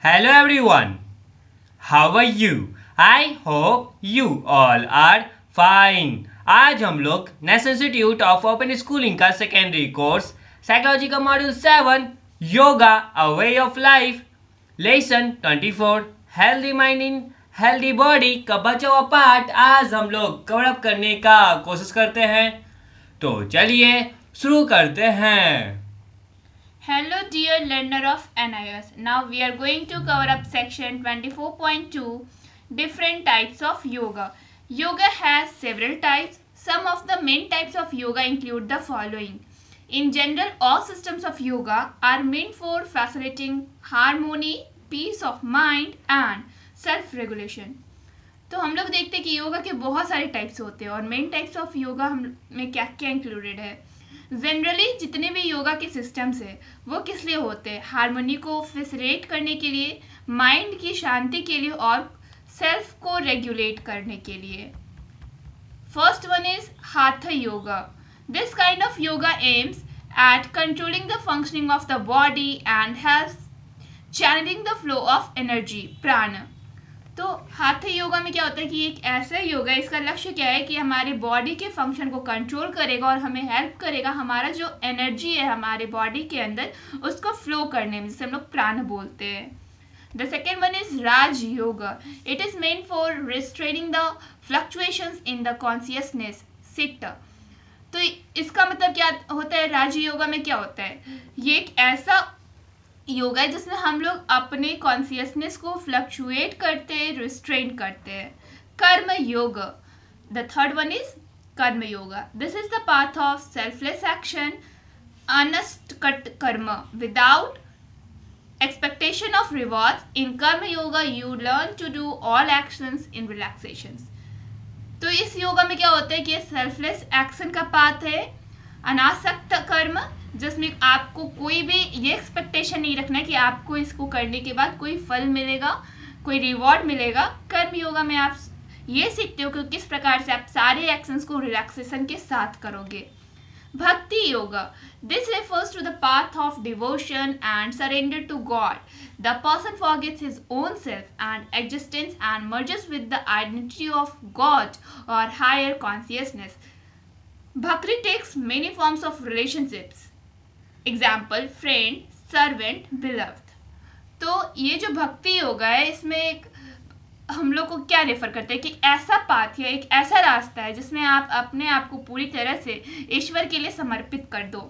Hello everyone. How are you? I hope you all are fine. आज हम लोग national institute of open schooling का secondary course psychology का module 7 yoga a way of life lesson 24 healthy mind in healthy body का बचा हुआ part आज हम लोग कवर अप करने का कोशिश करते हैं। तो चलिए शुरू करते हैं। Hello dear learner of NIS. Now we are going to cover up section 24.2 different types of yoga. Yoga has several types. Some of the main types of yoga include the following. In general, all systems of yoga are meant for facilitating harmony, peace of mind and self-regulation. तो हम लोग देखते हैं कि योगा के बहुत सारे types होते हैं और मेन टाइप्स ऑफ योगा हम में क्या क्या इंक्लूडेड है। जनरली जितने भी योगा के सिस्टम्स है वो किस लिए होते हैं? हार्मनी को फैसिलिटेट करने के लिए, माइंड की शांति के लिए और सेल्फ को रेगुलेट करने के लिए। फर्स्ट वन इज हाथ yoga. This kind of yoga AIIMS at controlling the functioning of the body and helps channeling the flow of energy, prana. तो हाथ योगा में क्या होता है कि एक ऐसा योगा है, इसका लक्ष्य क्या है कि हमारे बॉडी के फंक्शन को कंट्रोल करेगा और हमें हेल्प करेगा हमारा जो एनर्जी है हमारे बॉडी के अंदर उसको फ्लो करने में, जिसे हम लोग प्राण बोलते हैं. The second one is Raj yoga. It is meant for restraining the fluctuations in the consciousness, सिट. तो इसका मतलब क्या होता है? राज योगा में क्या होता है? ये एक ऐसा योगा है जिसमें हम लोग अपने कॉन्शियसनेस को फ्लक्चुएट करते हैं, रिस्ट्रेन करते हैं. कर्म योग. The third one is karma yoga. This is the path of selfless action, अनस्ट karma without expectation of rewards. In karma yoga you learn to do all actions in relaxations. तो इस योगा में क्या होता है कि ये सेल्फलेस एक्शन का पाथ है. अनासक्त कर्म, जिसमें आपको कोई भी ये एक्सपेक्टेशन नहीं रखना कि आपको इसको करने के बाद कोई फल मिलेगा, कोई रिवॉर्ड मिलेगा. कर्म योगा में आप ये सीखते हो कि किस प्रकार से आप सारे एक्शंस को रिलैक्सेशन के साथ करोगे. Bhakti Yoga. This refers to the path of devotion and surrender to God. The person forgets his own self and existence and merges with the identity of God or higher consciousness. Bhakti takes many forms of relationships. Example, friend, servant, beloved. तो ये जो भक्ति योगा है इसमें एक हम लोग को क्या रेफर करते हैं कि ऐसा पाथ या एक ऐसा रास्ता है जिसमें आप अपने आप को पूरी तरह से ईश्वर के लिए समर्पित कर दो.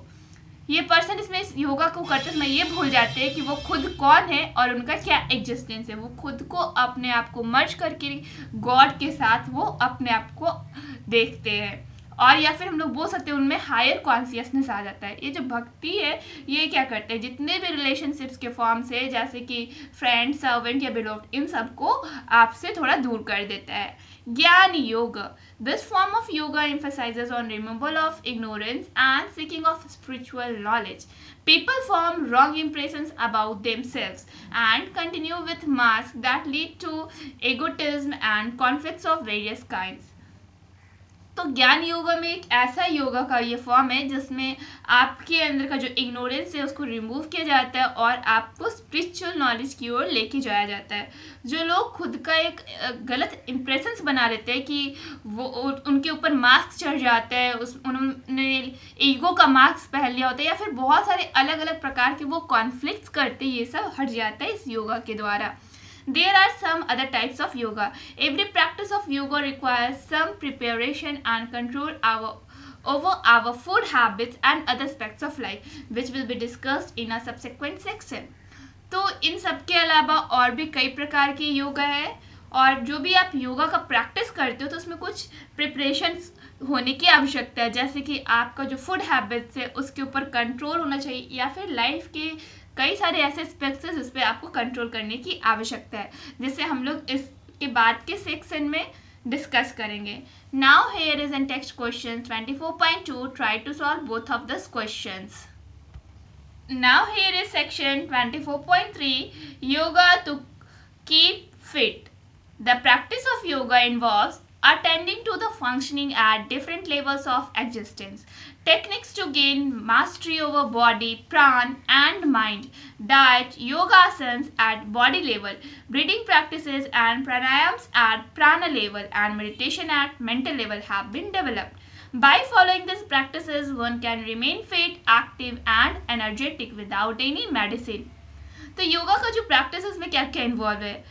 ये पर्सन इसमें इस योगा को करते समय ये भूल जाते हैं कि वो खुद कौन है और उनका क्या एग्जिस्टेंस है. वो खुद को अपने आप को मर्ज करके गॉड के साथ वो अपने आप को देखते हैं और या फिर हम लोग बोल सकते हैं उनमें हायर कॉन्शियसनेस आ जाता है. ये जो भक्ति है ये क्या करते हैं, जितने भी रिलेशनशिप्स के फॉर्म्स है जैसे कि फ्रेंड, सर्वेंट या बिलोव्ड, इन सबको आपसे थोड़ा दूर कर देता है. ज्ञान योग. This form of yoga emphasizes on removal of ignorance and seeking of spiritual knowledge. People form wrong impressions about themselves and continue with masks that lead to egotism and conflicts of various kinds. तो ज्ञान योगा में एक ऐसा योगा का ये form है जिसमें आपके अंदर का जो इग्नोरेंस है उसको रिमूव किया जाता है और आपको स्पिरिचुअल नॉलेज की ओर लेके जाया जाता है. जो लोग खुद का एक गलत इम्प्रेशंस बना लेते हैं कि वो उनके ऊपर मास्क चढ़ जाता है, उन्होंने ईगो का मास्क पहन लिया होता है या फिर बहुत सारे अलग अलग प्रकार के वो कॉन्फ्लिक्ट्स करते हैं, ये सब हट जाता है इस योगा के द्वारा. There are some other types of yoga. Every practice of yoga requires some preparation and control over our food habits and other aspects of life, which will be discussed in a subsequent section. तो इन सब के अलावा और भी कई प्रकार के योगा है और जो भी आप योगा का प्रैक्टिस करते हो तो उसमें कुछ प्रिपरेशन होने की आवश्यकता है, जैसे कि आपका जो फूड हैबिट्स है उसके ऊपर कंट्रोल होना चाहिए या फिर लाइफ के कई सारे ऐसे एस्पेक्ट्स हैं जिस पे आपको कंट्रोल करने की आवश्यकता है, जिसे हम लोग इसके बाद के सेक्शन में डिस्कस करेंगे. Now here is an text question 24.2. Try to solve both of this questions. Now here is section 24.3. Yoga to keep fit. The practice of yoga involves attending to the functioning at different levels of existence. Techniques to gain mastery over body, pran, and mind. Diet, yoga asanas at body level, breathing practices and pranayams at prana level, and meditation at mental level have been developed. By following these practices, one can remain fit, active, and energetic without any medicine. तो योगा का जो practice उसमें क्या क्या involve है,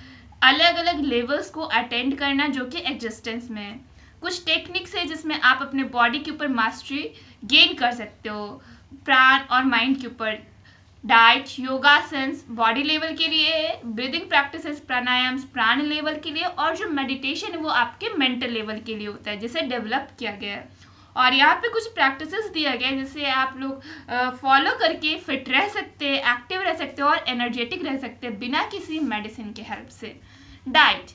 अलग अलग levels को अटेंड करना जो कि एग्जिस्टेंस में है. कुछ टेक्निक्स है जिसमें आप अपने बॉडी के ऊपर मास्टरी गेन कर सकते हो, प्राण और माइंड के ऊपर. डाइट, योगासन्स बॉडी लेवल के लिए है, ब्रीदिंग प्रैक्टिसेस प्राणायाम्स प्राण लेवल के लिए, और जो मेडिटेशन है वो आपके मेंटल लेवल के लिए होता है जिसे डेवलप किया गया है. और यहाँ पे कुछ प्रैक्टिसेस दिया गया है जिससे आप लोग फॉलो करके फिट रह सकते हैं, एक्टिव रह सकते हो और एनर्जेटिक रह सकते हैं बिना किसी मेडिसिन के हेल्प से. Diet.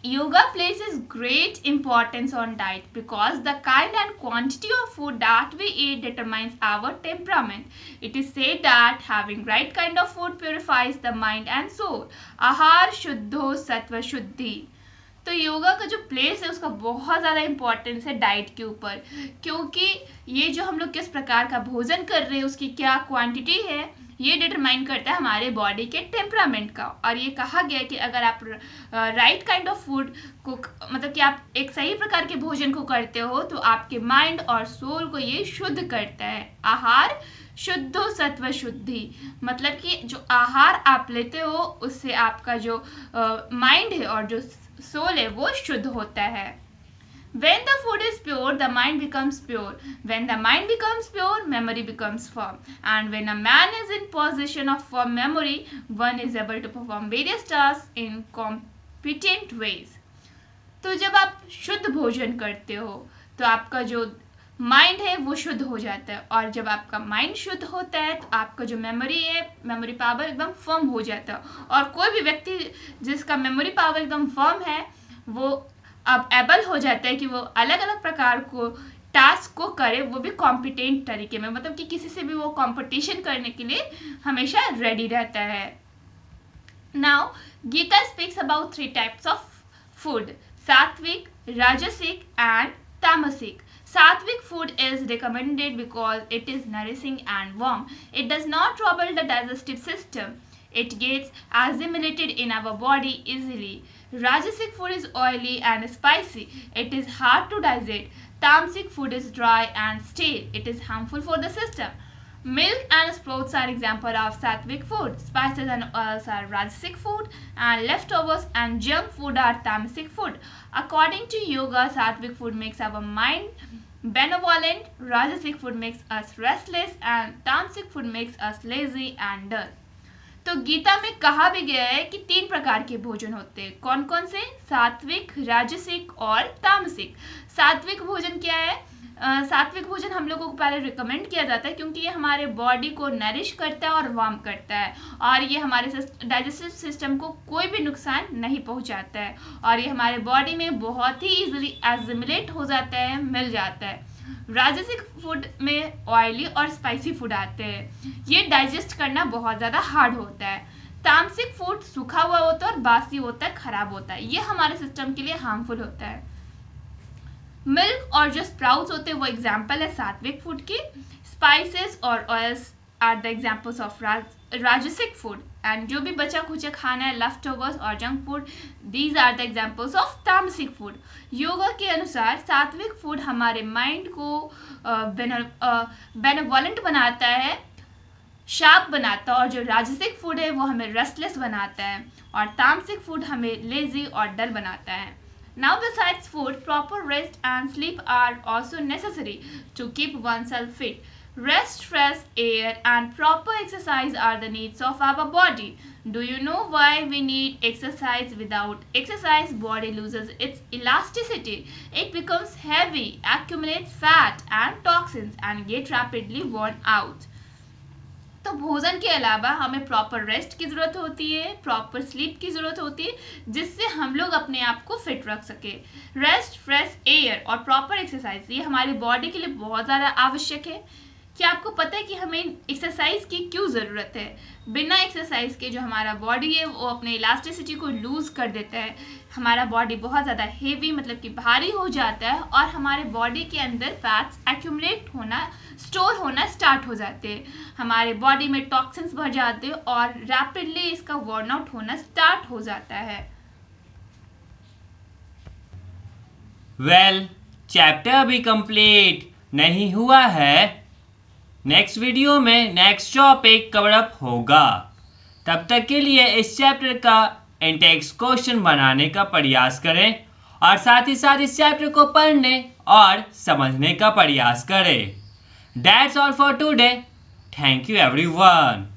Yoga places great importance on diet because the kind and quantity of food that we eat determines our temperament. It is said that having right kind of food purifies the mind and soul. आहार शुद्धो सत्व शुद्धि. तो योगा का जो place है उसका बहुत ज़्यादा इम्पोर्टेंस है डाइट के ऊपर, क्योंकि ये जो हम लोग किस प्रकार का भोजन कर रहे हैं उसकी क्या क्वांटिटी है ये डिटरमाइन करता है हमारे बॉडी के टेम्परामेंट का. और ये कहा गया है कि अगर आप राइट काइंड ऑफ फूड को, मतलब कि आप एक सही प्रकार के भोजन को करते हो तो आपके माइंड और सोल को ये शुद्ध करता है. आहार शुद्धो सत्व शुद्धि, मतलब कि जो आहार आप लेते हो उससे आपका जो माइंड है और जो सोल है वो शुद्ध होता है. When the food is pure, the mind becomes pure. When the mind becomes pure, memory becomes firm. And when a man is in possession of firm memory, one is able to perform various tasks in competent ways. तो जब आप शुद्ध भोजन करते हो तो आपका जो माइंड है वो शुद्ध हो जाता है, और जब आपका माइंड शुद्ध होता है तो आपका जो मेमोरी है, मेमोरी पावर एकदम फर्म हो जाता है. और कोई भी व्यक्ति जिसका मेमोरी पावर एकदम फर्म है वो अब एबल हो जाता है कि वो अलग अलग प्रकार को टास्क को करे, वो भी कॉम्पिटेंट तरीके में, मतलब कि किसी से भी वो कंपटीशन करने के लिए हमेशा रेडी रहता है. Now Gita speaks about 3 types of food, sattvic, rajasic and तामसिक. Sattvic food is recommended because it is nourishing and warm. It does not trouble the digestive system. It gets assimilated in our body easily. Rajasic food is oily and spicy. It is hard to digest. Tamasic food is dry and stale. It is harmful for the system. Milk and sprouts are example of sattvic food. Spices and oils are rajasic food, and leftovers and junk food are tamasic food. According to yoga, sattvic food makes our mind benevolent, rajasic food makes us restless, and tamasic food makes us lazy and dull. तो गीता में कहा भी गया है कि 3 प्रकार के भोजन होते हैं. कौन कौन से? सात्विक, राजसिक और तामसिक. सात्विक भोजन क्या है? सात्विक भोजन हम लोगों को पहले रिकमेंड किया जाता है क्योंकि ये हमारे बॉडी को नरिश करता है और वार्म करता है, और ये हमारे डाइजेस्टिव सिस्टम को कोई भी नुकसान नहीं पहुंचाता है, और ये हमारे बॉडी में बहुत ही इजीली एसिमिलेट हो जाता है, मिल जाता है. राजसिक फूड में ऑयली और स्पाइसी फूड आते हैं, ये डाइजेस्ट करना बहुत ज़्यादा हार्ड होता है. तामसिक फूड सूखा हुआ होता है और बासी होता है, खराब होता है, ये हमारे सिस्टम के लिए हार्मफुल होता है. मिल्क और जो स्प्राउट्स होते हैं वो एग्जाम्पल है सात्विक फूड की. स्पाइसेस और oils are the examples of rajasic food, and जो भी बचा खुचा खाना है, लेफ्ट ओवर्स और junk food, these are the examples of tamasic food. Yoga के अनुसार सात्विक फूड हमारे माइंड को बेनेवोलेंट बनाता है, शार्प बनाता है, और जो राजसिक फूड है वो हमें रेस्टलेस बनाता है, और तामसिक फूड हमें लेजी और डल बनाता है. Now besides food, proper rest and sleep are also necessary to keep oneself fit. Rest, fresh air and proper exercise are the needs of our body. Do you know why we need exercise? Without exercise, body loses its elasticity. It becomes heavy, accumulates fat and toxins and get rapidly worn out. तो भोजन के अलावा हमें proper rest की ज़रूरत होती है, proper sleep की ज़रूरत होती है, जिससे हम लोग अपने आप को फिट रख सके. रेस्ट, फ्रेश एयर और प्रॉपर एक्सरसाइज ये हमारी बॉडी के लिए बहुत ज़्यादा आवश्यक है. क्या आपको पता है कि हमें एक्सरसाइज की क्यों ज़रूरत है? बिना एक्सरसाइज के जो हमारा बॉडी है वो अपने इलास्टिसिटी को लूज़ कर देता है, हमारा बॉडी बहुत ज़्यादा हेवी मतलब कि भारी हो जाता है और हमारे बॉडी के अंदर फैट्स एक्यूमुलेट होना, स्टोर होना स्टार्ट हो जाते हैं, हमारे बॉडी में टॉक्सिन्स भर जाते हैं और रैपिडली इसका बर्न आउट होना स्टार्ट हो जाता है। वेल, चैप्टर अभी कंप्लीट नहीं हुआ है। नेक्स्ट वीडियो में नेक्स्ट टॉपिक कवर अप होगा। तब तक के लिए इस चैप्टर का इंटेक्स क्वेश्चन बनाने का प्रयास करें और साथ ही साथ इस चैप्टर को पढ़ने और समझने का प्रयास करें। That's all for today. Thank you everyone.